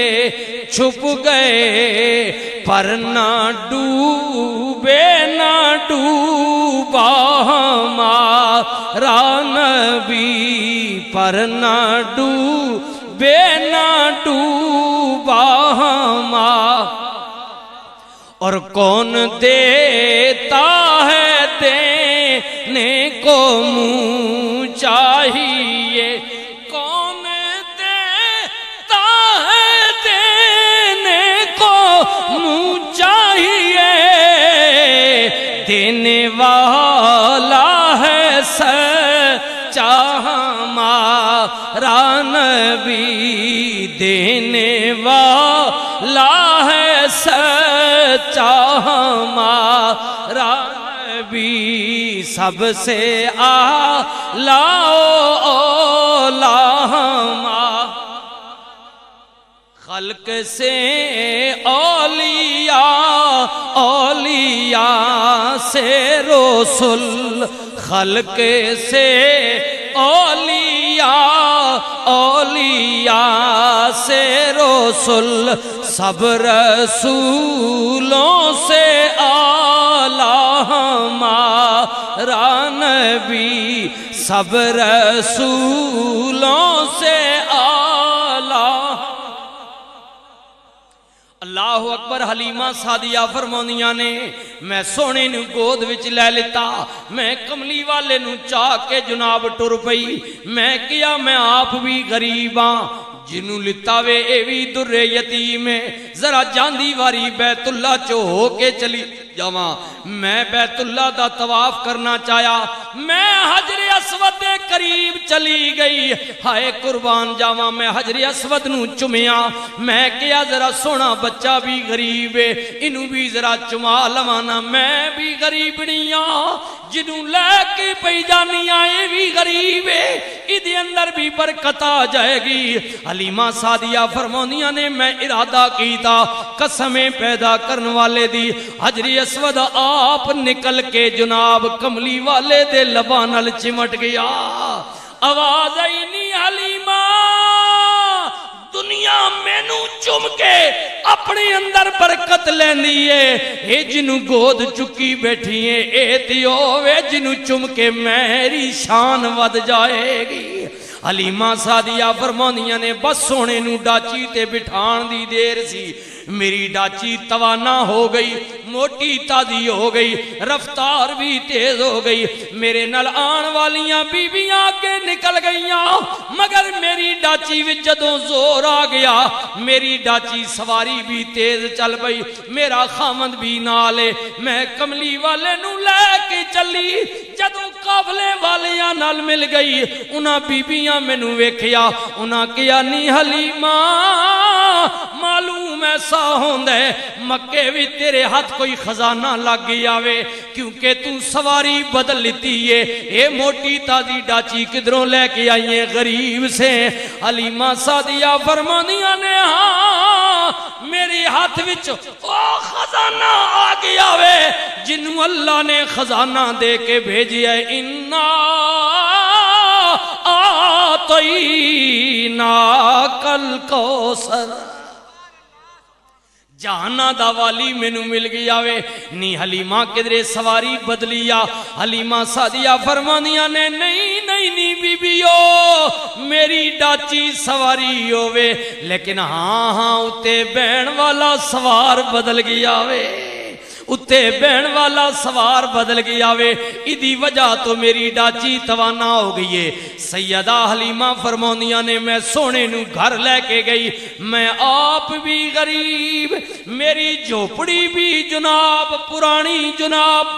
S1: چھپ گئے، پر نہ ڈوبے نہ ڈوبا ہمارا نبی، پر نہ ڈوبے نہ ڈوبا ہمارا، اور کون دیتا ہے دینے کو منہ چاہیے، کون دیتا ہے دینے کو منہ چاہیے، دینے والا ہے سچا ہمارا نبی، دینے والا ہے سچا ہمارا نبی، سب سے اعلیٰ اولا ہمارا، خلق سے اولیاء، اولیاء سے رسول، خلق سے اولیاء، اولیاء سے رسول، سب رسولوں سے اعلیٰ ہمارا نبی، سب رسولوں سے اعلیٰ۔ اللہ اکبر، حلیمہ سعدیہ فرماندیاں نے میں سونے نو گود وچ لے لیتا، میں کملی والے نو چاہ کے جناب ٹر پئی، میں کیا میں آپ بھی غریب ہاں، جنوں لتا وے اے وی در یتیم ہے ذرا جاندی واری بیت اللہ چو ہو کے چلی جاواں میں بیت اللہ دا طواف کرنا چاہیا میں حجر اسود دے قریب چلی گئی ہائے قربان جاواں میں حجر اسود نو چمیا میں کیا ذرا سونا بچہ بھی غریب ہے انہوں بھی ذرا چما لوانا میں بھی غریبنیاں جنوں لے کے پئی جانی آئے بھی غریب ہے ادھے اندر بھی برکت آ جائے گی حلیمہ سعدیہ فرمونیاں نے میں ارادہ کیتا قسمیں پیدا کرنے والے دی حجر اسود آپ نکل کے جناب کملی والے دے لبانل چمٹ گیا آواز آئی نہیں حلیمہ دنیا مینو چم کے اپنے اندر برکت لیندی ہے اے جنوں گود چکی بیٹھی ہے اے تیو وے جنوں چم کے میری شان ود جائے گی حلیمہ سعدیہ فرمانیاں نے بس سونے نو ڈاچی تے بٹھان دی دیر سی میری ڈاچی توانا ہو گئی موٹی تازی ہو گئی رفتار بھی تیز ہو گئی میرے نال آن والیاں بیویاں کے نکل گئیاں مگر میری ڈاچی وچ جدوں زور آ گیا میری ڈاچی سواری بھی تیز چل گئی میرا خامند بھی نالے میں کملی والے نو لے کے چلی جدوں قافلے والیاں نال مل گئی انہاں بیویاں مینوں ویکھیا انہاں کیا نہیں حلیمہ معلوم ایسا ہوندے مکے بھی تیرے ہاتھ کوئی خزانہ لگ گیا وے کیونکہ تو سواری بدل لیتی ہے اے موٹی تازی ڈاچی کدھروں لے کے آئیے غریب سے حلیمہ سعدیہ فرمانیاں نے ہاں میرے ہاتھ وچ او خزانہ آ گیا وے جنوں اللہ نے خزانہ دے کے بھیجیا ہے انا آتینا کل کوثر جہانا دا والی مینوں مل گیا وے نی حلیمہ کدرے سواری بدلیا حلیمہ سعدیہ فرمانیاں نے نہیں بی بیو میری ڈاچی سواری ہووے لیکن ہاں اتے بین والا سوار بدل گیا وے اتے بین والا سوار بدل گیا وے ادھی وجہ تو میری ڈاچی توانا ہو گئی ہے سیدہ حلیمہ فرمونیاں نے میں سونے نو گھر لے کے گئی میں آپ بھی غریب میری جھوپڑی بھی جناب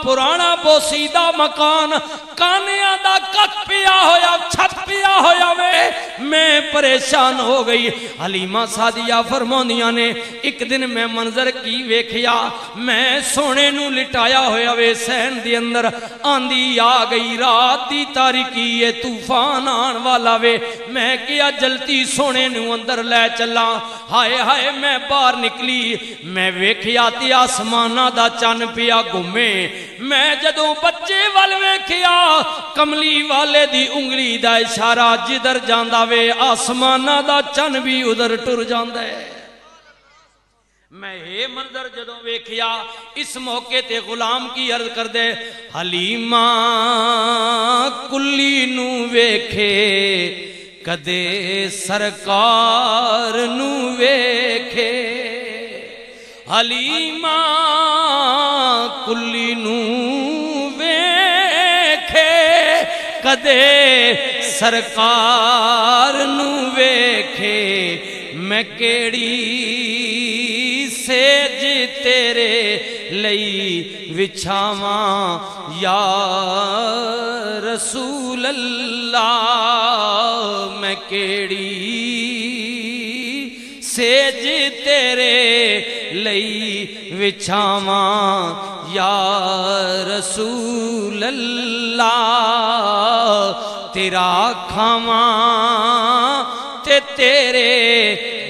S1: پرانا بوسیدہ مکان کانیاں دا کٹ پیا ہویا چھت پیا ہویا وے میں پریشان ہو گئی حلیمہ سعدیہ فرمونیاں نے ایک دن میں منظر کی ویکھیا میں سونے نو لٹایا ہویا وے سین دی اندر آندھی آ گئی رات دی تاریکی ہے طوفان آن والا وے میں کیا جلتی سونے نو اندر لے چلا ہائے میں باہر نکلی میں ویکھیا تے آسمانہ دا چن پیا گھومے میں جدوں بچے وال ویکھیا کملی والے دی انگلی دا اشارہ جدھر جاندا وے آسمانہ دا چن بھی ادھر ٹر جاندا ہے میں یہ منظر جدوں ویکھیا اس موقع تے غلام کی عرض کر دے حلیمہ کلی نو ویکھے کدے سرکار نو ویکھے حلیمہ کلی نو ویکھے کدے سرکار نو ویکھے میں کیڑی سیج تیرے لئی وچھاواں یا رسول اللہ میں کیڑی سیج تیرے لئی وچھاواں یا رسول اللہ تیرا کھاواں تے تیرے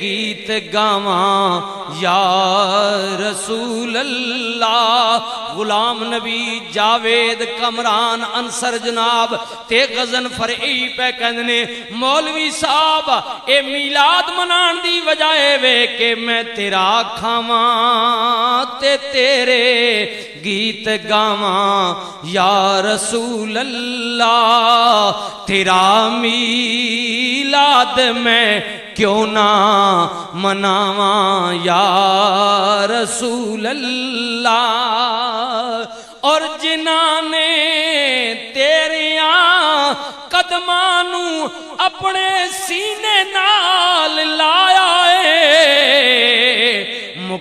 S1: گیت گاواں یا رسول اللہ غلام نبی جاوید کمران انصر جناب تے غزن فرعی پہ کہنے مولوی صاحب اے میلاد منان دی وجائے وے کہ میں تیرا کھاواں تے تیرے گیت گاواں یا رسول اللہ تیرا میلاد میں کیوں نہ مناواں یا رسول اللہ اور جنہاں نے تیریاں قدمانوں اپنے سینے نال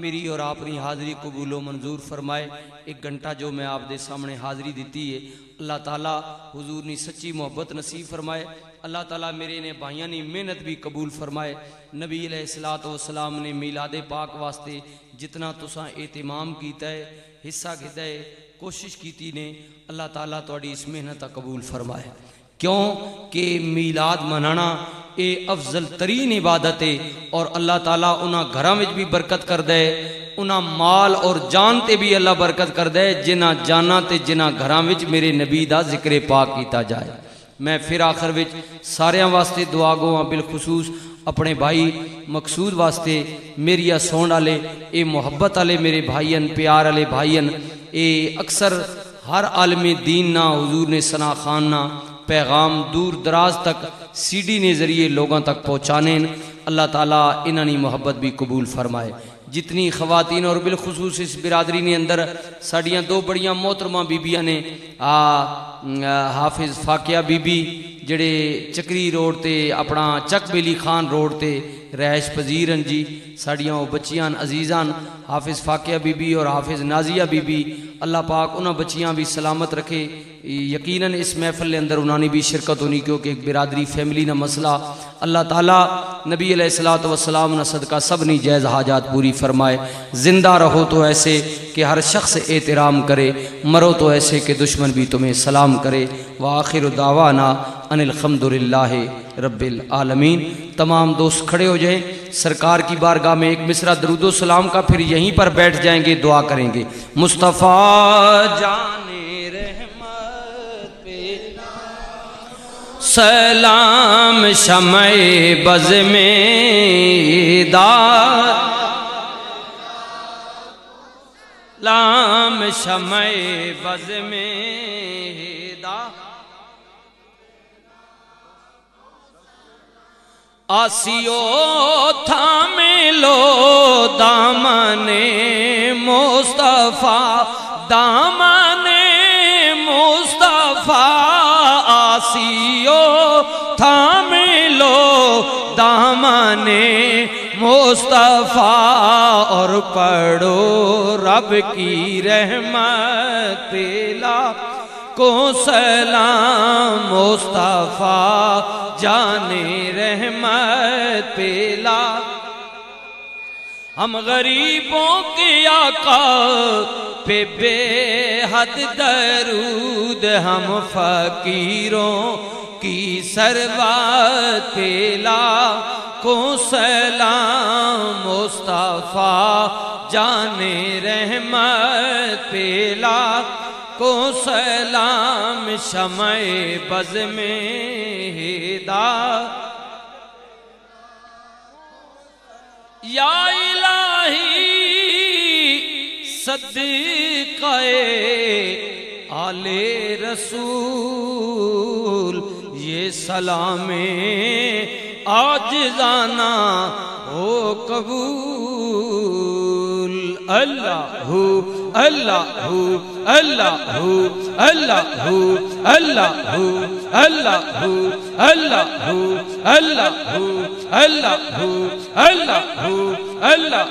S1: میری اور اپنی حاضری قبول و منظور فرمائے۔ ایک گھنٹہ جو میں آپ دے سامنے حاضری دیتی ہے، اللہ تعالیٰ حضور نے سچی محبت نصیب فرمائے۔ اللہ تعالیٰ میرے نے بھائیاں نے محنت بھی قبول فرمائے۔ نبی علیہ السلام نے میلاد پاک واسطے جتنا تساں اہتمام کیتا ہے، حصہ کیتا ہے، کوشش کیتی نے، اللہ تعالیٰ تہاڈی اس محنت قبول فرمائے۔ کیوں کہ میلاد منانا اے افضل ترین عبادت ہے، اور اللہ تعالیٰ انہاں گھراں وچ بھی برکت کر دے، انہاں مال اور جان تے بھی اللہ برکت کر دے جنہاں جاناں تے جنہاں گھراں وچ میرے نبی دا ذکر پاک کیتا جائے۔ میں پھر آخر وچ ساریاں واسطے دعا گواں، بالخصوص اپنے بھائی مقصود واسطے، میری سون والے اے محبت والے میرے بھائیاں، پیار والے بھائیاں، اے اکثر ہر عالم دین نا حضور نے ثنا خان نا پیغام دور دراز تک سی ڈی نے ذریعے لوگوں تک پہنچانے۔ اللہ تعالیٰ انہاں نے محبت بھی قبول فرمائے۔ جتنی خواتین اور بالخصوص اس برادری نے اندر ساڑیاں دو بڑیاں محترمہ بیبیاں نے، حافظ فاقیہ بی بی جڑے چکری روڈ تے اپنا چک بیلی خان روڈ تے رہائش پذیرن جی، ساڑیاں وہ بچیاں عزیزان حافظ فاقیہ بی بی اور حافظ نازیہ بی بی، اللہ پاک انہاں بچیاں بھی سلامت رکھے۔ یقیناً اس محفل کے اندر انہوں نے بھی شرکت ہونی، کیونکہ ایک برادری فیملی نہ مسئلہ، اللہ تعالیٰ نبی علیہ السلام نہ صدقہ سب نے جائز حاجات پوری فرمائے۔ زندہ رہو تو ایسے کہ ہر شخص احترام کرے، مرو تو ایسے کہ دشمن بھی تمہیں سلام کرے۔ وآخر دعوانا ان الحمدللہ رب العالمین۔ تمام دوست کھڑے ہو جائیں، سرکار کی بارگاہ میں ایک مصرع درود و سلام کا، پھر یہیں پر بیٹھ جائیں گے، دعا کریں گے۔ مصطفیٰ جان رحمت پہ سلام، شمع بز میں دار لام، شمع بز میں دار، آسیو تھامے لو دامن مصطفیٰ، دامن مصطفیٰ، آسیو تھامے لو دامن مصطفیٰ، اور پڑھو رب کی رحمت پہ کو سلام، مصطفیٰ جان رحمت پیلا۔ ہم غریبوں کے آقا پہ بے حد درود، ہم فقیروں کی ثروت پیلا کو سلام، مصطفیٰ جان رحمت پیلا کو سلام، شمع بز میں ہدایت۔ یا الہی صدقہ آل رسول، یہ سلام عاجزانہ ہو قبول۔ اللہ اللہ اللہ اللہ اللہ اللہ اللہ اللہ اللہ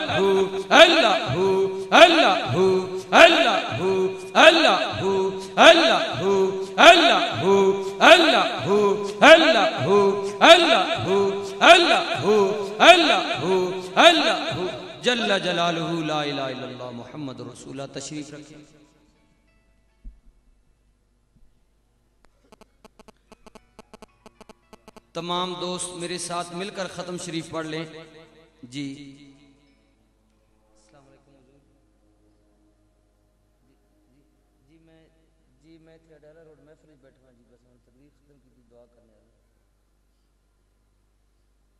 S1: اللہ اللہ جل جلالہ لا الہ الا اللہ محمد رسول اللہ۔ تشریف رکھیں۔ تمام دوست میرے ساتھ مل کر ختم شریف پڑھ لیں جی۔ السلام علیکم حضور جی میں تھے ڈالا روڈ محفل بیٹھا ہوں جی، بس میں تقریر ختم کی دعا کرنے والا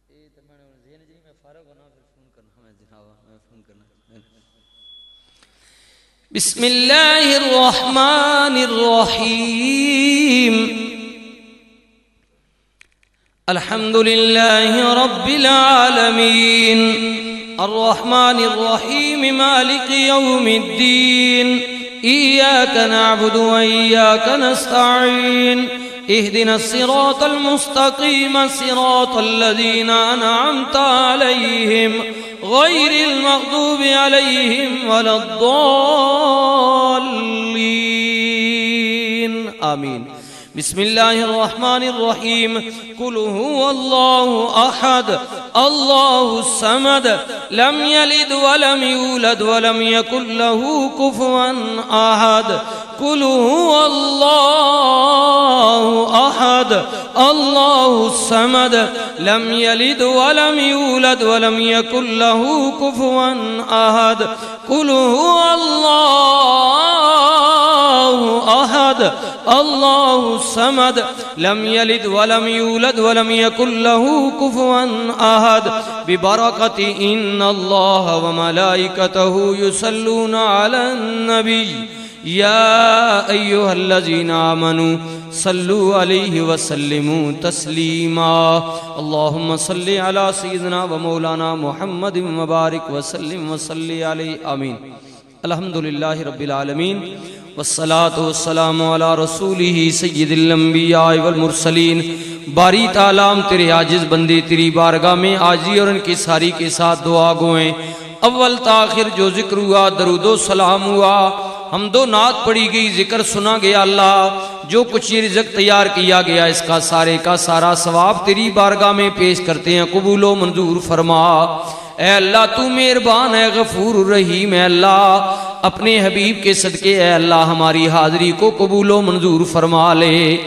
S1: اے تو میں نے ذہن جی میں فارغ ہونا پھر فون کرنا میں جناب میں فون کرنا۔ بسم اللہ الرحمن الرحیم، الحمد للہ رب العالمین، الرحمن الرحیم، مالک یوم الدین، ایاک نعبد و ایاک نستعین، اهدنا الصراط المستقيم صراط الذين أنعمت عليهم غير المغضوب عليهم ولا الضالين آمين بسم الله الرحمن الرحيم قل هو الله أحد الله الصمد لم يلد ولم يولد ولم يكن له كفوا أحد قل هو الله أحد الله الصمد لم يلد ولم يولد ولم يكن له كفوا أحد قل هو الله أحد الله الصمد لم يلد ولم يولد ولم يكن له كفوا أحد ببركة إن الله وملائكته يصلون على النبي يا أيها الذين آمنوا صلوا عليه وسلموا تسليما اللهم صل على سيدنا ومولانا محمد وبارك وسلم وصل عليه آمين الحمد لله رب العالمين والصلاة والسلام على رسوله سید الانبیاء والمرسلین باری تعالیٰ ہم تیرے عاجز بندے تیری بارگاہ میں عاجزی اور ان کی ساری کے ساتھ دعا گوئیں اول تاخر جو ذکر ہوا درود و سلام ہوا حمد و نعت پڑھی گئی ذکر سنا گیا اللہ جو کچھ یہ رزق تیار کیا گیا اس کا سارے کا سارا ثواب تیری بارگاہ میں پیش کرتے ہیں قبول و منظور فرما اے اللہ تو مہربان ہے غفور الرحیم اے اللہ اپنے حبیب کے صدقے اے اللہ ہماری حاضری کو قبول و منظور فرما لے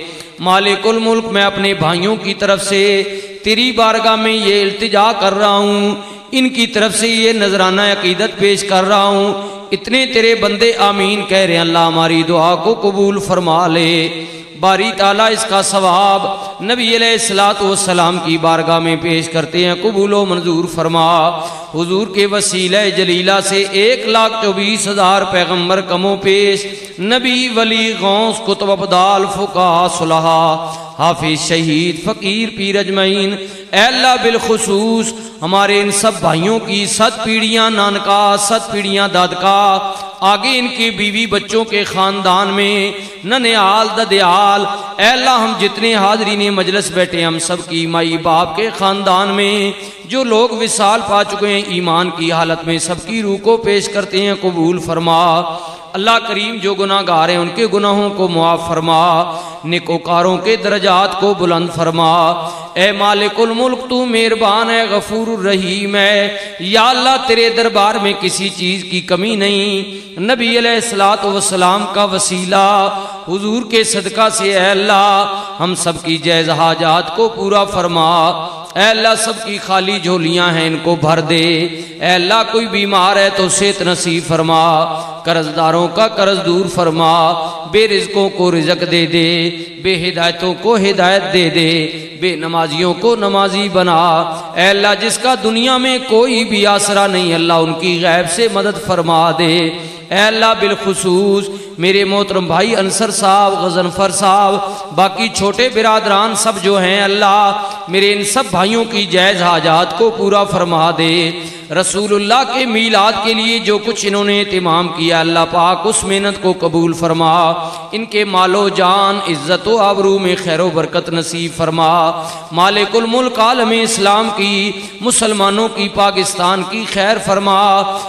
S1: مالک الملک میں اپنے بھائیوں کی طرف سے تیری بارگاہ میں یہ التجا کر رہا ہوں ان کی طرف سے یہ نذرانہ عقیدت پیش کر رہا ہوں اتنے تیرے بندے آمین کہہ رہے ہیں اللہ ہماری دعا کو قبول فرما لے باری تعالیٰ اس کا ثواب نبی علیہ السلام کی بارگاہ میں پیش کرتے ہیں قبول و منظور فرما حضور کے وسیلہ جلیلہ سے 1,24,000 پیغمبر کم و پیش نبی ولی غوث کتب ابدال فقہا صلحاء حافظ شہید فقیر پیر اجمعین اے اللہ بالخصوص ہمارے ان سب بھائیوں کی 7 پیڑیاں نانکا 7 پیڑیاں دادکا آگے ان کے بیوی بچوں کے خاندان میں ننیال ددیال اے اللہ ہم جتنے حاضرین مجلس بیٹھے ہم سب کی مائی باپ کے خاندان میں جو لوگ وصال پا چکے ہیں ایمان کی حالت میں سب کی روح کو پیش کرتے ہیں قبول فرما اللہ کریم جو گناہ گار ہیں ان کے گناہوں کو معاف فرما نیکوکاروں کے درجات کو بلند فرما اے مالک الملک تو مہربان ہے غفور الرحیم ہے یا اللہ تیرے دربار میں کسی چیز کی کمی نہیں نبی علیہ السلام کا وسیلہ حضور کے صدقہ سے اے اللہ ہم سب کی جائز حاجات کو پورا فرما اے اللہ سب کی خالی جھولیاں ہیں ان کو بھر دے اے اللہ کوئی بیمار ہے تو صحت نصیب فرما قرض داروں کا قرض دور فرما بے رزقوں کو رزق دے دے بے ہدایتوں کو ہدایت دے دے بے نمازیوں کو نمازی بنا اے اللہ جس کا دنیا میں کوئی بھی آسرا نہیں اللہ ان کی غیب سے مدد فرما دے اے اللہ بالخصوص میرے محترم بھائی انصر صاحب غضنفر صاحب باقی چھوٹے برادران سب جو ہیں اللہ میرے ان سب بھائیوں کی جائز حاجات کو پورا فرما دے رسول اللہ کے میلاد کے لیے جو کچھ انہوں نے اہتمام کیا اللہ پاک اس محنت کو قبول فرما ان کے مال و جان عزت و آبرو میں خیر و برکت نصیب فرما مالک الملک عالم اسلام کی مسلمانوں کی پاکستان کی خیر فرما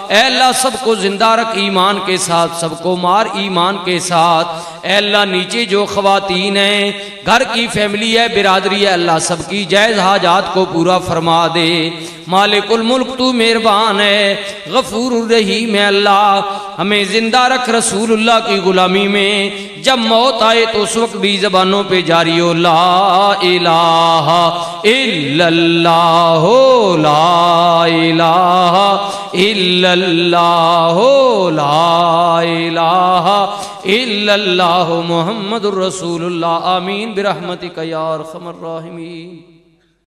S1: اے اللہ سب کو زندہ رکھ ایمان کے ساتھ سب کو مار ایمان کے ساتھ اے اللہ نیچے جو خواتین ہیں گھر کی فیملی ہے برادری ہے اللہ سب کی جائز حاجات کو پورا فرما دے مالک الملک تو مہربان ہے غفور الرحیم ہے اللہ ہمیں زندہ رکھ رسول اللہ کی غلامی میں جب موت آئے تو اس وقت بھی زبانوں پہ جاری ہو لا الہ الا اللہ لا الہ الا اللہ لا الہ الا اللہ محمد الرسول اللہ آمین برحمتک یا ارحم الراحمین